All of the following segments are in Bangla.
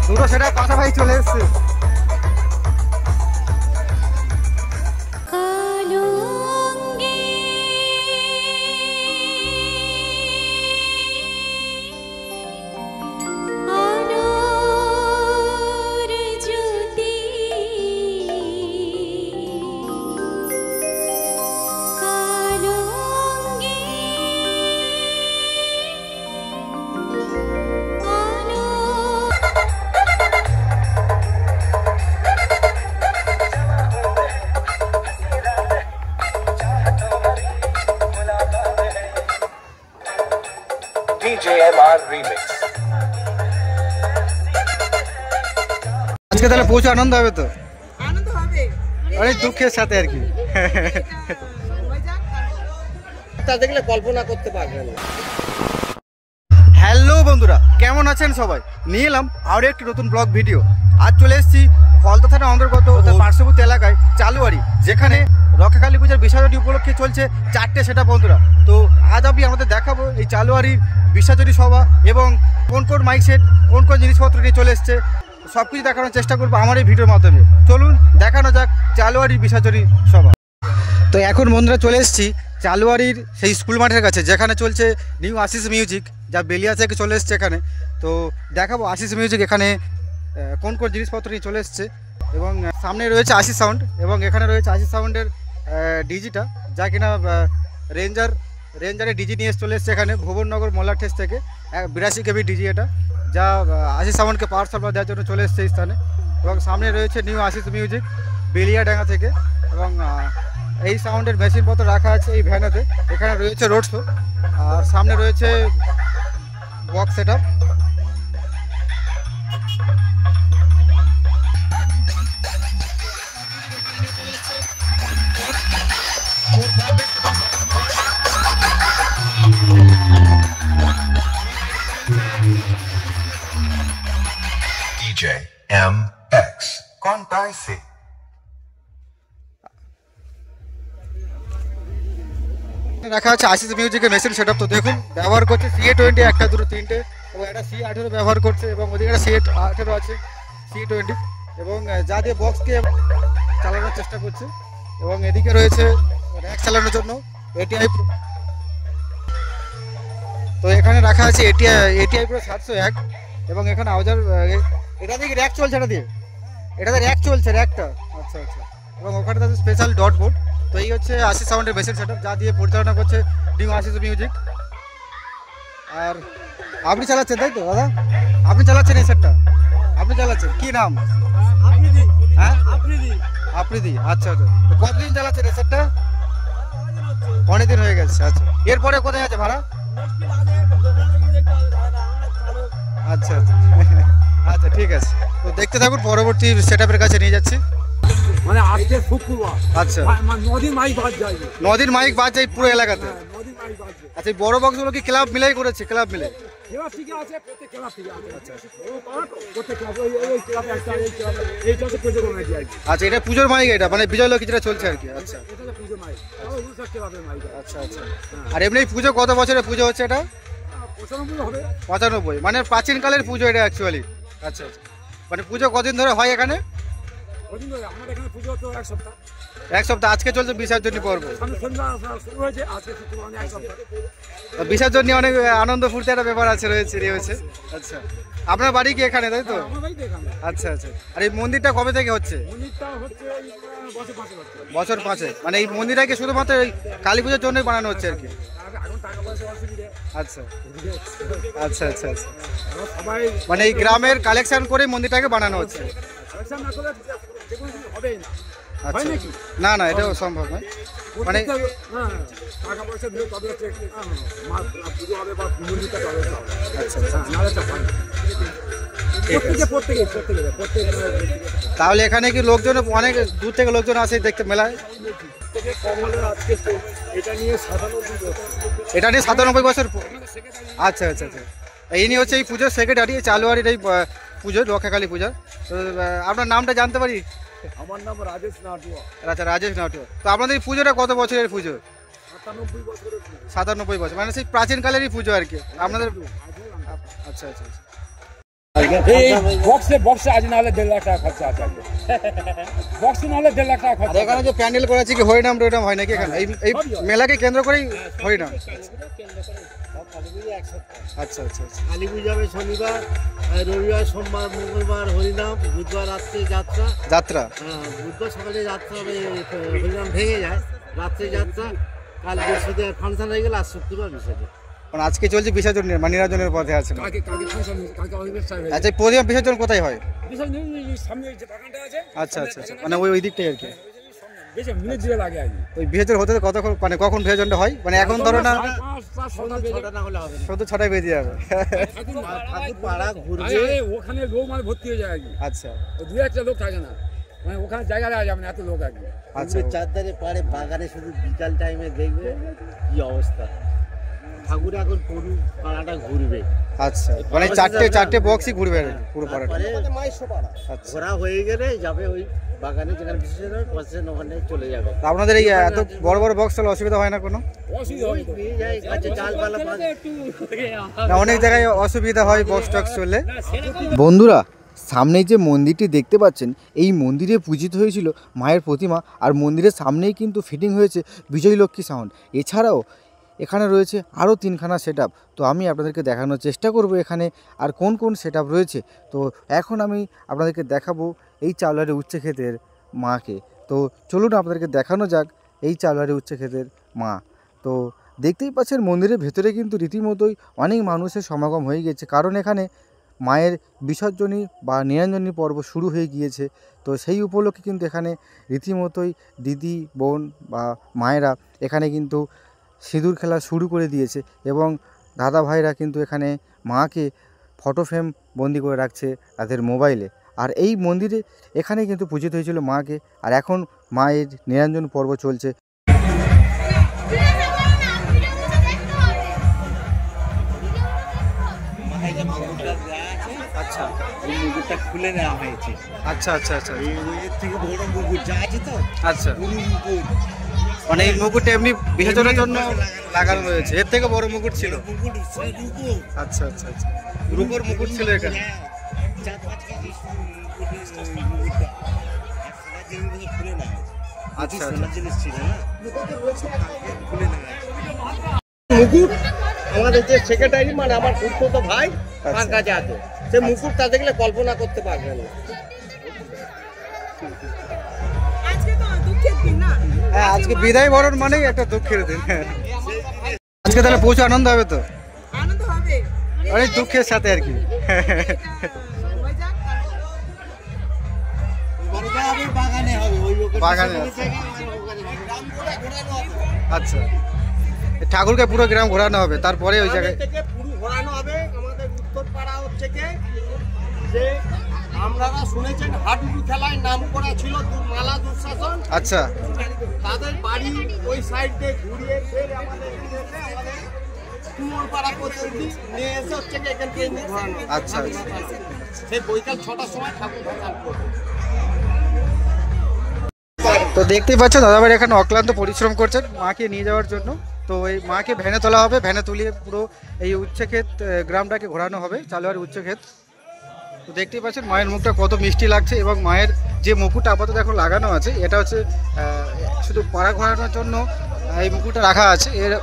দুটো সেটা পাশাপাশি চলে এসছে। আজকে তাহলে প্রচুর আনন্দ হবে তো? আনন্দ হবে, অনেক দুঃখের সাথে আর কি। তা দেখলে কল্পনা করতে পারবেন না। হ্যালো বন্ধুরা, কেমন আছেন সবাই? নিয়ে এলাম আরও একটি নতুন ব্লগ ভিডিও। আজ চলে এসেছি ফলতা থানার অন্তর্গত পার্শ্ববর্তী এলাকায় চালুয়ারি, যেখানে রক্ষাকালী পূজার বিসর্জনী উপলক্ষে চলছে 4টে সেটা বন্ধুরা। তো আজ আমি আমাদের দেখাবো এই চালুয়ারির বিসর্জনী সভা এবং কোন কোন মাইক সেট, কোন কোন জিনিসপত্র নিয়ে চলে এসছে, সব কিছু দেখানোর চেষ্টা করবো আমার এই ভিডিওর মাধ্যমে। চলুন দেখানো যাক চালুয়ারির বিসর্জনী সভা। তো এখন বন্ধুরা চলে এসেছি চালুয়ারির সেই স্কুল মাঠের কাছে, যেখানে চলছে নিউ আশিস মিউজিক, যা বেলিয়া থেকে চলে এসছে এখানে। তো দেখাবো আশিস মিউজিক এখানে কোন কোন জিনিসপত্র নিয়ে চলে এসছে। এবং সামনে রয়েছে আশিস সাউন্ড, এবং এখানে রয়েছে আশিস সাউন্ডের ডিজিটা, যা কিনা রেঞ্জারের ডিজি নিয়ে চলে এসছে এখানে ভুবননগর মোল্লার ঠেস থেকে। 82 কেবি ডিজি এটা, যা আশিস সাউন্ডকে পাওয়ার সাপ্লাই দেওয়ার জন্য চলে এসছে এই স্থানে। এবং সামনে রয়েছে নিউ আশিস মিউজিক বেলিয়াডাঙ্গা থেকে, এবং এই সাউন্ডের মেশিনপত্র রাখা আছে এই ভ্যানেতে। এখানে রয়েছে রোড শো, আর সামনে রয়েছে box set up. DJ MX Contaise রাখা আছে আশিস মিউজিকের মেশিন সেট আপ। তো দেখুন ব্যবহার করছে CA20 একটা দুটো তিনটে, এবং একটা C18 ব্যবহার করছে, এবং ওদিকে একটা C18 আছে C20, এবং যা দিয়ে বক্সকে চালানোর চেষ্টা করছে। এবং এদিকে রয়েছে র্যাক চালানোর জন্য ATI। তো এখানে রাখা আছে ATI Pro 701, এবং এখানে আওয়াজার এটা দিয়ে র্যাক চলছে, এটাতে র্যাক চলছে র্যাকটা। আচ্ছা আচ্ছা। এবং ওখানে তাদের স্পেশাল ডট বোর্ড। তো এই হচ্ছে আশিস সাউন্ডের মেশিন সেট আপ, যা দিয়ে পরিচালনা করছে নিউ আশিস মিউজিক। আর আপনি চালাচ্ছেন তাই তো দাদা? আপনি চালাচ্ছেন এই সেটটা? আপনি চালাচ্ছেন, কি নাম? হ্যাঁ আফ্রিদি। আচ্ছা আচ্ছা। কতদিন চালাচ্ছেন এই সেটটা? অনেকদিন হয়ে গেছে। আচ্ছা, এরপরে কোথায় আছে ভাড়া? আচ্ছা আচ্ছা আচ্ছা, ঠিক আছে। তো দেখতে থাকুন, পরবর্তী সেট আপের কাছে নিয়ে যাচ্ছি। মানে আজকে শুক্রবার, আচ্ছা, নদীর মাইক বাদ যায়, নদীর মাইক বাদ যায় পুরো এলাকাতে। নদীর মাইক বাদ যায়। আচ্ছা, এই বড় বক্সগুলো কি ক্লাব মিলেই করেছে? ক্লাব মিলে? ক্লাব ঠিক আছে, প্রত্যেক ক্লাব ঠিক আছে। আচ্ছা, প্রত্যেক ক্লাব এই ক্লাবে একটা, এই ক্লাবে এইটা হচ্ছে পুজোর মাইক আর কি। আচ্ছা, এটা পুজোর মাইক, এটা মানে বিজয় লক্ষ্মী যেটা চলছে আর কি। আচ্ছা, এটা হচ্ছে পুজোর মাইক, আর উৎসব ক্লাবের মাইক। আচ্ছা আচ্ছা। আর এমনি পুজো কত বছরের পুজো হচ্ছে এটা? 95 হবে। 95, মানে প্রাচীনকালের পুজো এটা অ্যাকচুয়ালি। আচ্ছা আচ্ছা। মানে পুজো কদিন ধরে হয় এখানে? কদিন ধরে আমাদের এখানে পুজো তো এক সপ্তাহ। এক সপ্তাহ। আজকে চলছে বিসর্জনী পর্ব। সন্ধ্যা শুরু হয়েছে, আজকে শুক্রবার এক সপ্তাহ। বিসর্জন নিয়ে অনেক আনন্দ ফুর্তি একটা ব্যাপার আছে, রয়েছে। আচ্ছা, আপনার বাড়ি কি এখানে তাই তো? আমার বাড়ি তো এখানে। আচ্ছা আচ্ছা। আর এই মন্দিরটা কবে থেকে হচ্ছে? মন্দিরটা হচ্ছে বছর 5 হচ্ছে। বছর 5। মানে এই মন্দিরটাকে শুধুমাত্র এই কালী পুজোর জন্যই বানানো হচ্ছে আর কি? এখন টাকা পয়সা অসুবিধা। আচ্ছা আচ্ছা আচ্ছা আচ্ছা। সবাই মানে এই গ্রামের কালেকশন করে মন্দিরটাকে বানানো হচ্ছে। কালেকশন না করলে যেকোনো কিছু হবেই না। আচ্ছা, হয় নাকি? না না, এটাও সম্ভব নয়। মানে না, টাকা পয়সা দিয়ে তবে হচ্ছে পুজো হবে বা মন্দিরটা তবে হবে। আচ্ছা আচ্ছা। নাহলে তো হয় না। প্রত্যেকে তাহলে এখানে কি লোকজন অনেক দূর থেকে লোকজন আসে দেখতে মেলায়? এটা নিয়ে 97 বছর। এটা নিয়ে 97 বছর। আচ্ছা আচ্ছা আচ্ছা। এই নিয়ে হচ্ছে এই পুজোর সেক্রেটারি চালুয়ারির এই পুজো রক্ষাকালী পূজা। তো আপনার নামটা জানতে পারি? আমার নাম রাজেশ নাটুয়া। আচ্ছা, রাজেশ নাটুয়া। তো আপনাদের এই পুজোটা কত বছরের পুজো? 97 বছরের। 97 বছর, মানে সেই প্রাচীনকালেরই পুজো আর কি আপনাদের? আচ্ছা আচ্ছা আচ্ছা। এই বক্সে আজ না হলে 1.5 লাখ টাকা খরচা আছে বক্সে না হলে 1.5 লাখ টাকা আর খরচা এখানে যে প্যান্ডেল করা আছে কি হরিনাম টরিনাম হয় নাকি এখানে এই মেলাকে কেন্দ্র করেই হরিনাম? আচ্ছা আচ্ছা আচ্ছা। কালী পুজো হবে শনিবার, আর রবিবার, সোমবার, মঙ্গলবার হরিনাম, বুধবার রাত্রে যাত্রা। যাত্রা বুধবার সকালে যাত্রা হবে, হরিনাম ভেঙে যায়, রাত্রে যাত্রা। কাল বৃহস্পতিবার ফাংশন হয়ে গেল, আর শুক্রবার বিসর্জন। মানে আজকে চলছে বিসর্জন মানে নিরঞ্জনের পথে আছে। কালকে ফাংশন কালকে অনেক টাইম হয়ে আচ্ছা প্রতিমা বিসর্জন কোথায় হয়? বিশাল সামনে যে বাগানটা আছে আচ্ছা আচ্ছা আচ্ছা, মানে ওই দিকটাই আর কি। বেশি মিনিট দিয়ে লাগে আর কি। ওই বিসর্জন হতে কতক্ষণ মানে কখন বিসর্জনটা হয়? মানে এখন ধরো না 6টা না হলে হবে না। শুধু 6টায় বেজে যাবে। ঠাকুর পাড়া ঘুরবে। ওখানে লোক মানে ভর্তি হয়ে যায় আর কি। আচ্ছা দু একটা লোক থাকে না, মানে ওখানে জায়গা দেওয়া যাবে না, এত লোক আর কি। আচ্ছা চারধারে পাড়ে বাগানে শুধু বিকাল টাইমে দেখবে কি অবস্থা। ঠাকুর এখন পুরো পাড়াটা ঘুরবে। আচ্ছা, মানে চারটে বক্সই ঘুরবে পুরো পাড়াটা। আচ্ছা, ঘোরা হয়ে গেলে যাবে ওই বাগানে, যেখানে বিশেষ প্রসেশন ওখানে চলে যাবে। আপনাদের এই এত বড় বড় বক্স হলে অসুবিধা হয় না কোনো? অসুবিধা হবে তো। নিয়ে যায় কাছে ডালপালা না, অনেক জায়গায় অসুবিধা হয় বক্স টক্স চললে। বন্ধুরা, সামনেই যে মন্দিরটি দেখতে পাচ্ছেন, এই মন্দিরে পূজিত হয়েছিল মায়ের প্রতিমা, আর মন্দিরের সামনেই কিন্তু ফিটিং হয়েছে বিজয়লক্ষ্মী সাউন্ড। এছাড়াও এখানে রয়েছে আরও 3খানা সেট আপ। তো আমি আপনাদেরকে দেখানোর চেষ্টা করব এখানে আর কোন কোন সেট আপ রয়েছে। তো এখন আমি আপনাদেরকে দেখাবো এই চাউলারি উচ্চক্ষেতের মাকে। তো চলুন আপনাদেরকে দেখানো যাক এই চাউলারি উচ্চক্ষেতের মা। তো দেখতেই পাচ্ছেন মন্দিরের ভেতরে কিন্তু রীতিমতোই অনেক মানুষের সমাগম হয়ে গেছে, কারণ এখানে মায়ের বিসর্জনী বা নিরঞ্জনী পর্ব শুরু হয়ে গিয়েছে। তো সেই উপলক্ষে কিন্তু এখানে রীতিমতোই দিদি বোন বা মায়েরা এখানে কিন্তু সিঁদুর খেলা শুরু করে দিয়েছে, এবং দাদা ভাইরা কিন্তু এখানে মাকে ফটো ফ্রেম বন্দি করে রাখছে তাদের মোবাইলে। আর এই মন্দিরে এখানে কিন্তু পূজিত হয়েছিল মাকে, আর এখন মায়ের নিরঞ্জন পর্ব চলছে। আচ্ছা, এই মুকুটটা খুলে নেওয়া হয়েছে। আচ্ছা আচ্ছা আচ্ছা এই এর থেকে বড় মুকুট যা আছে তো, আচ্ছা, পুরো মুকুট। মানে এই মুকুটটা এমনি বিসর্জনের জন্য লাগানো রয়েছে, এর থেকে বড় মুকুট ছিল। মুকুট রূপো। আচ্ছা আচ্ছা আচ্ছা, রূপোর মুকুট ছিল এখানে। 4-5 কেজি মুকুটটা। আর সোনার জিনিসগুলো খুলে নেওয়া হয়েছে। আচ্ছা সোনার জিনিস ছিল না, খুলে নেওয়া হয়েছে। মুকুট আমাদের যে সেক্রেটারি, মানে আমার খুড়তো ভাই, তার কাছে আছে। সে মুকুটটা দেখলে কল্পনা করতে পারবেন না। হ্যাঁ, আজকে বিদায় বরণ মানেই একটা দুঃখের দিন। আজকে তাহলে প্রচুর আনন্দ হবে। তো আনন্দ হবে, অনেক দুঃখের সাথে আর কি। বাগানে হবে, ওই বাগানে আছে। আচ্ছা, ঠাকুরকে পুরো গ্রাম ঘোরানো হবে, তারপরে ওই জায়গায় থেকে পুরো ঘোরানো হবে। আমাদের উত্তর পাড়া হচ্ছে যে আপনারা শুনেছেন হাডুডু খেলায় নাম করা ছিল মালা দুঃশাসন। আচ্ছা, তাদের বাড়ি ওই সাইড দিয়ে ঘুরিয়ে ফের আমাদের কুমোরপাড়া পর্যন্ত নিয়ে এসে হচ্ছে এখান থেকে ঘোরানো। আচ্ছা আচ্ছা, সেই বৈকাল 6টার সময় ঠাকুর ভাসান করবে। তো দেখতেই পাচ্ছেন দাদাভাই এখানে অক্লান্ত পরিশ্রম করছেন মাকে নিয়ে যাওয়ার জন্য। তো এই মাকে ভ্যানে তোলা হবে, ভ্যানে তুলিয়ে পুরো এই উচ্চক্ষেত গ্রামটাকে ঘোরানো হবে, চালুয়ারি উচ্চক্ষেত। তো দেখতেই পাচ্ছেন মায়ের মুখটা কত মিষ্টি লাগছে, এবং মায়ের যে মুকুটটা আপাতত এখন লাগানো আছে, এটা হচ্ছে শুধু পাড়া ঘোরানোর জন্য এই মুকুটটা রাখা আছে। এর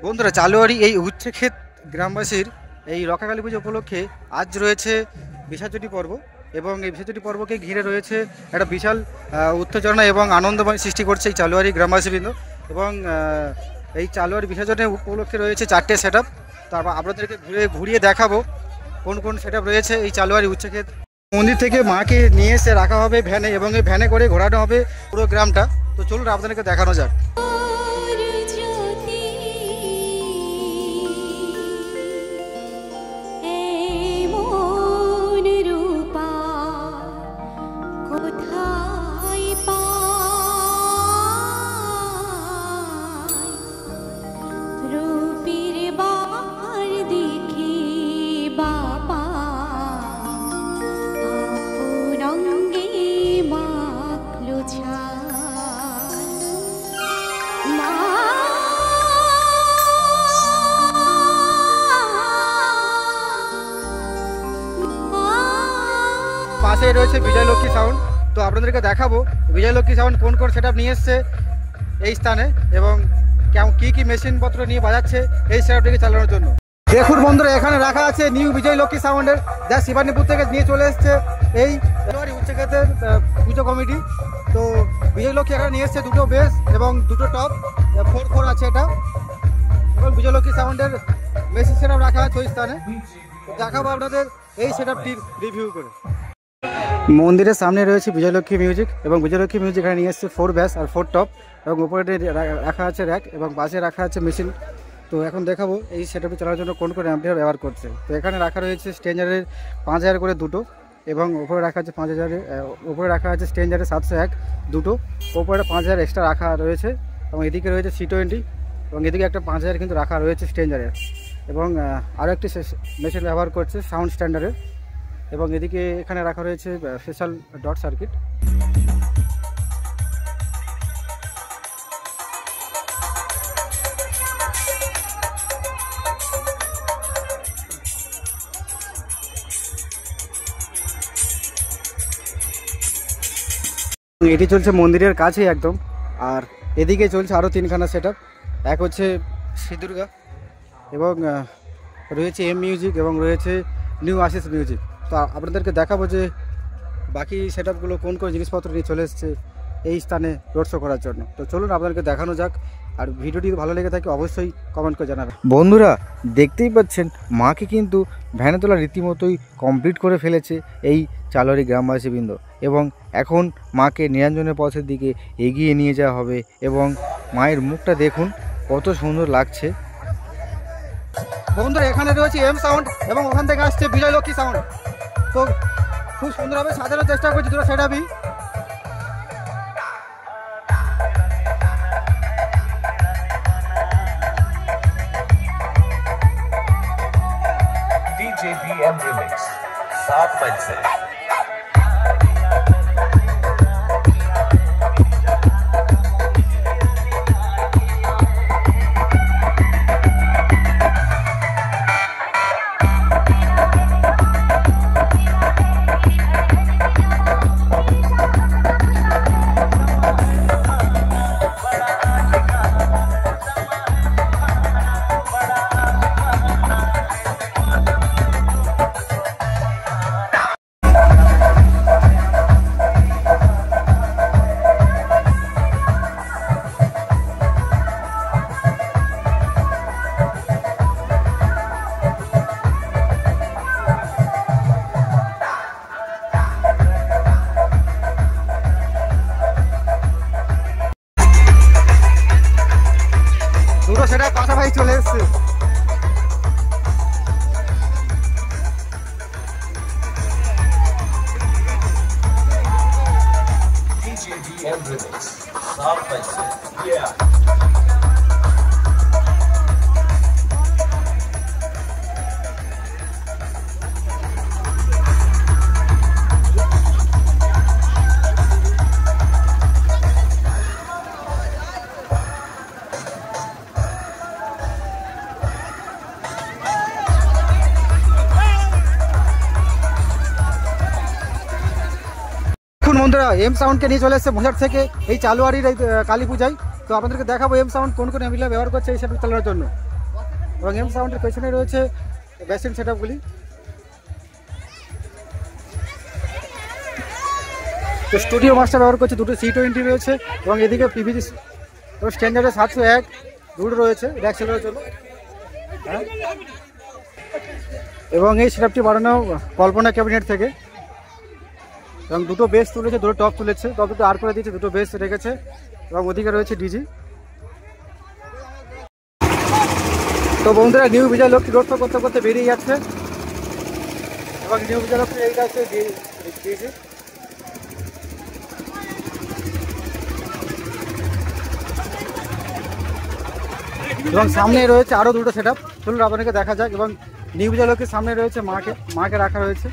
বন্ধুরা, চালুয়ারি এই উচ্চক্ষেত গ্রামবাসীর এই রক্ষাকালী পুজো উপলক্ষে আজ রয়েছে বিসর্জনী পর্ব, এবং এই বিসর্জনী পর্বকে ঘিরে রয়েছে একটা বিশাল উত্তেজনা এবং আনন্দময় সৃষ্টি করছে এই চালুয়ারি গ্রামবাসীবৃন্দ। এবং এই চালুয়ারি বিসর্জনের উপলক্ষে রয়েছে 4টে সেট আপ। তারপর আপনাদেরকে ঘুরিয়ে দেখাবো কোন কোন সেট আপ রয়েছে এই চালুয়ারি উচ্চক্ষেত। মন্দির থেকে মাকে নিয়ে এসে রাখা হবে ভ্যানে, এবং এই ভ্যানে করে ঘোরানো হবে পুরো গ্রামটা। তো চলুন আপনাদেরকে দেখানো যাক। পাশেই রয়েছে বিজয়লক্ষ্মী সাউন্ড। তো আপনাদেরকে দেখাবো বিজয়লক্ষ্মী সাউন্ড কোন কোন সেটআপ নিয়ে এসছে এই স্থানে এবং কেমন কী কী মেশিনপত্র নিয়ে বাজাচ্ছে এই সেটআপটিকে চালানোর জন্য। দেখুন বন্ধুরা, এখানে রাখা আছে নিউ বিজয়লক্ষ্মী সাউন্ডের, যা শিবানীপুর থেকে নিয়ে চলে এসছে এই উচ্চক্ষেত্রের পুজো কমিটি। তো বিজয়লক্ষ্মী এখানে নিয়ে এসছে দুটো বেস এবং দুটো টপ, 4 আছে এটা, এবং বিজয়লক্ষ্মী সাউন্ডের মেশিন সেটআপ রাখা আছে ওই স্থানে। দেখাবো আপনাদের এই সেটআপটির রিভিউ করে। মন্দিরের সামনে রয়েছে বিজয়লক্ষ্মী মিউজিক এবং বিজয়লক্ষ্মী মিউজিক এখানে নিয়ে এসছে 4 ব্যাস আর 4 টপ, এবং উপরে রাখা আছে র্যাক এবং পাশে রাখা আছে মেশিন। তো এখন দেখাবো এই সেটআপটি চালানোর জন্য কোন কোন অ্যাম্পলিফায়ার ব্যবহার করছে। তো এখানে রাখা রয়েছে স্ট্রেঞ্জারের 5000 করে দুটো, এবং উপরে রাখা আছে 5000, উপরে রাখা আছে স্ট্রেঞ্জারের 701 দুটো, উপরে 5000 এক্সট্রা রাখা রয়েছে, এবং এদিকে রয়েছে C20, এবং এদিকে একটা 5000 কিন্তু রাখা রয়েছে স্ট্রেঞ্জারের, এবং আরও একটি মেশিন ব্যবহার করছে সাউন্ড স্ট্যান্ডার্ডের, এবং এদিকে এখানে রাখা রয়েছে স্পেশাল ডট সার্কিট। এটি চলছে মন্দিরের কাছেই একদম, আর এদিকে চলছে আরও 3খানা সেটআপ। এক হচ্ছে শ্রী দুর্গা, এবং রয়েছে এম মিউজিক, এবং রয়েছে নিউ আশিস মিউজিক। তো আপনাদেরকে দেখাবো যে বাকি সেটআপগুলো কোন কোন জিনিসপত্র নিয়ে চলে এসছে এই স্থানে রোড শো করার জন্য। তো চলুন আপনাদেরকে দেখানো যাক, আর ভিডিওটি ভালো লেগে থাকে অবশ্যই কমেন্ট করে জানাবেন। বন্ধুরা দেখতেই পাচ্ছেন মাকে কিন্তু ভ্যানে তোলা রীতিমতোই কমপ্লিট করে ফেলেছে এই চালরি গ্রামবাসীবৃন্দ, এবং এখন মাকে নিরঞ্জনের পথের দিকে এগিয়ে নিয়ে যাওয়া হবে, এবং মায়ের মুখটা দেখুন কত সুন্দর লাগছে। বন্ধুরা এখানে রয়েছে এম সাউন্ড, এবং ওখান থেকে আসছে বিজয়লক্ষ্মী সাউন্ড। তো খুব সুন্দরভাবে সাজানোর চেষ্টা করছি দুটো সেটআপই। DJ BM Remix 7 बज से দুটো সেটআপ পাশাপাশি চলে এসছে। DJ BM Remix 7 बज से yeah বন্ধুরা এম সাউন্ডকে নিয়ে চলে এসেছে মজার থেকে এই চালুয়ারির এই কালী পূজায়। তো আপনাদেরকে দেখাবো এম সাউন্ড কোন কোন অ্যাম্পলিফায়ার ব্যবহার করছে এই সেটআপ চালানোর জন্য, এবং এম সাউন্ডের পেছনে রয়েছে বেসিন সেটআপগুলি। তো স্টুডিও মাস্টার ব্যবহার করছে, দুটো C20 রয়েছে, এবং এদিকে পিভিজি স্ট্যান্ডার্ডের 701 দুটো রয়েছে র্যাক সেলের জন্য। এবং এই সেটআপটি বানানো কল্পনা ক্যাবিনেট থেকে, এবং দুটো বেস তুলেছে, দুটো টপ তুলেছে, টপ দুটো আর করে দিয়েছে, দুটো বেস রেখেছে, এবং ওদিকে রয়েছে ডিজি। তো বন্ধুরা নিউ বিজয়লক্ষ্মী রোড শো করতে করতে বেরিয়ে যাচ্ছে, এবং নিউ বিজয়লক্ষ্মী এইটা হচ্ছে ডিজি। এবং সামনে রয়েছে আরও দুটো সেটআপ, চলুন আপনাকে দেখা যাক। এবং নিউ বিজয়লক্ষ্মীর সামনে রয়েছে মাকে রাখা রয়েছে।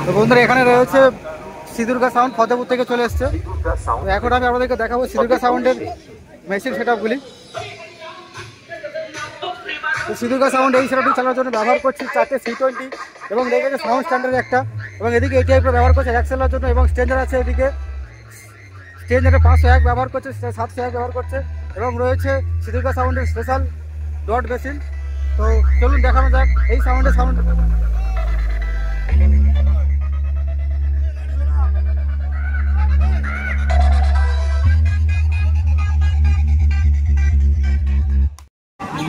তো বন্ধুরা এখানে রয়েছে সিদুর্গা সাউন্ড, ফতেপুর থেকে চলে এসছে। তো এখন আমি আপনাদেরকে দেখাবো সিদুর্গা সাউন্ডের মেশিন সেটআপগুলি। তো সিদুর্গা সাউন্ড এই সেটআপটি চালানোর জন্য ব্যবহার করছি 4টে C20 এবং দেখেছে সাউন্ড স্ট্যান্ডার্ড একটা, এবং এদিকে এই টাইপের ব্যবহার করছে এক্সেলের জন্য, এবং স্ট্রেঞ্জার আছে এদিকে স্ট্রেঞ্জারে 501 ব্যবহার করছে, 701 ব্যবহার করছে, এবং রয়েছে সিদুর্গা সাউন্ডের স্পেশাল ডট মেশিন। তো চলুন দেখানো যাক এই সাউন্ডের সাউন্ড।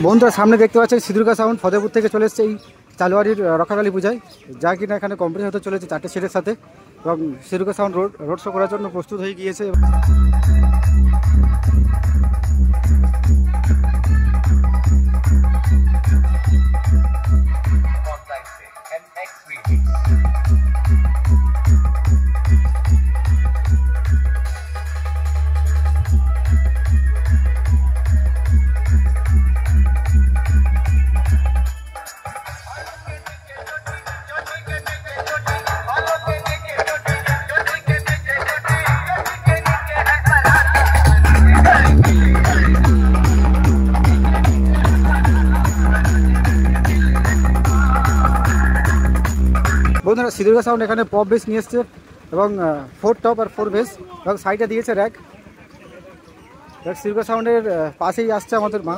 বন্ধুরা সামনে দেখতে পাচ্ছেন সিদুর্গা সাউন্ড ফতেপুর থেকে চলে এসছে এই চালুয়ারির রক্ষাকালী পূজায়, যা কিনা এখানে কম্পিটিশন হতে চলেছে 4টে সেটের সাথে, এবং সিদুর্গা সাউন্ড রোড শো করার জন্য প্রস্তুত হয়ে গিয়েছে। বন্ধুরা সিদুর্গা সাউন্ড এখানে পপ বেস নিয়ে এসছে, এবং 4 টপ আর 4 বেস, এবং সাইডে দিয়েছে র্যাক। সিদুর্গা সাউন্ডের পাশেই আসছে আমাদের মা,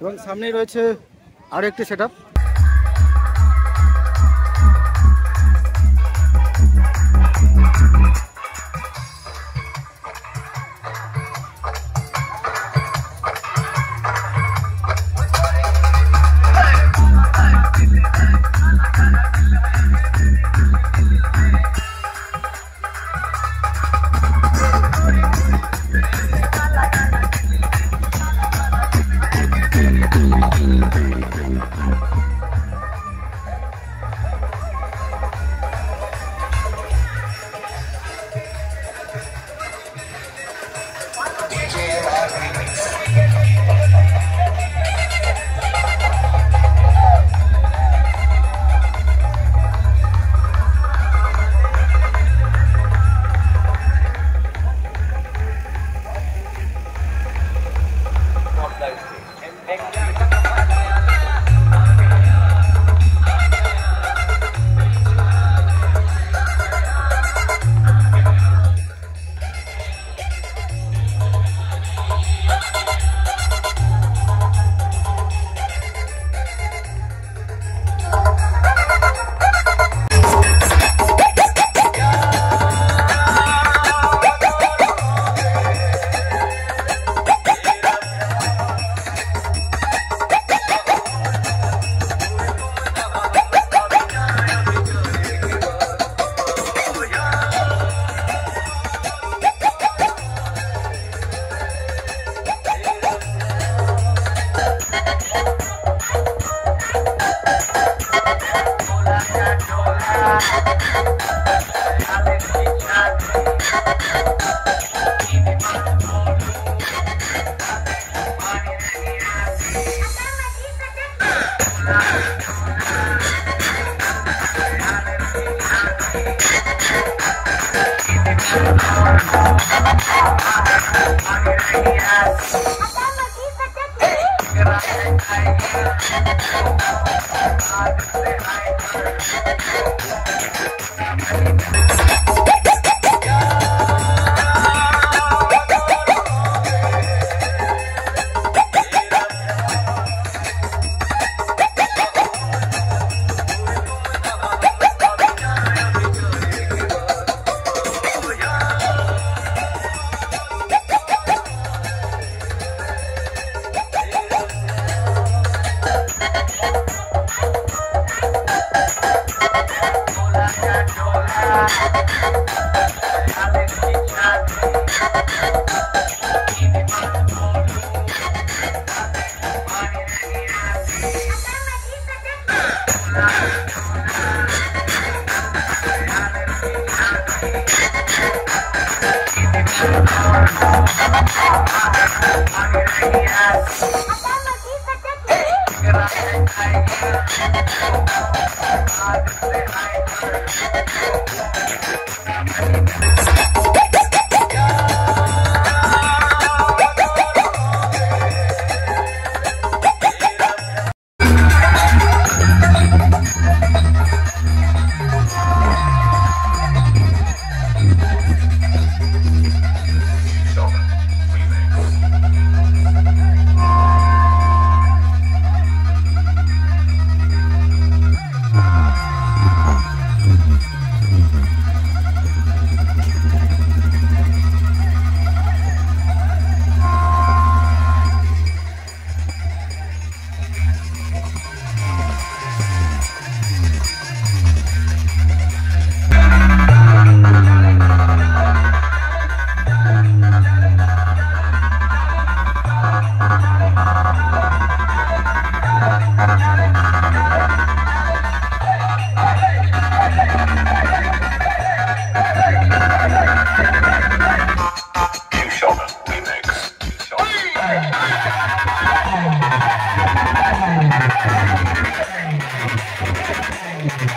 এবং সামনেই রয়েছে আরও একটি সেটআপ। Remix.